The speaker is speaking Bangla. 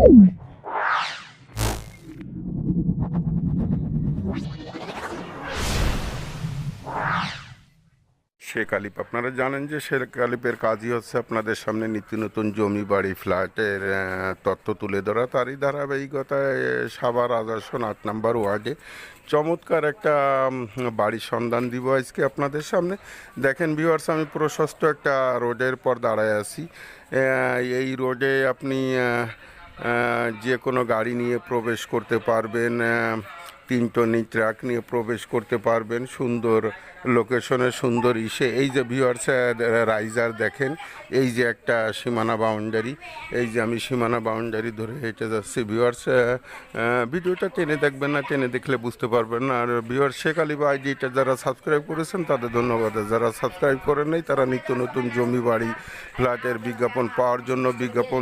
শেখ আলিপ, আপনারা জানেন যে শেখ আলিপের কাজই হচ্ছে আপনাদের সামনে নিত্য নতুন জমি বাড়ি ফ্ল্যাটের তথ্য তুলে ধরা। তারই ধারাবাহিকতায় সাভার আদর্শন 8 নম্বর ওয়ার্ডে চমৎকার একটা বাড়ির সন্ধান দিব আজকে আপনাদের সামনে। দেখেন ভিউয়ার্স, আমি প্রশস্ত একটা রোডের পর দাঁড়ায় আছি। এই রোডে আপনি যে কোনো গাড়ি নিয়ে প্রবেশ করতে পারবেন, 3 টনি ট্রাক নিয়ে প্রবেশ করতে পারবেন। সুন্দর লোকেশনে, সুন্দর ইসে। এই যে ভিউয়ার্স রাইজার দেখেন, এই যে একটা সীমানা বাউন্ডারি, এই যে আমি সীমানা বাউন্ডারি ধরে হেঁটে যাচ্ছি। ভিউয়ার্স ভিডিওটা টেনে দেখবেন না, টেনে দেখলে বুঝতে পারবেন না। আর ভিউয়ার্স শেখ আলী আইডিটা যারা সাবস্ক্রাইব করেছেন তাদের ধন্যবাদ, যারা সাবস্ক্রাইব করেন নাই তারা নিত্য নতুন জমি বাড়ি ফ্ল্যাটের বিজ্ঞাপন পাওয়ার জন্য বিজ্ঞাপন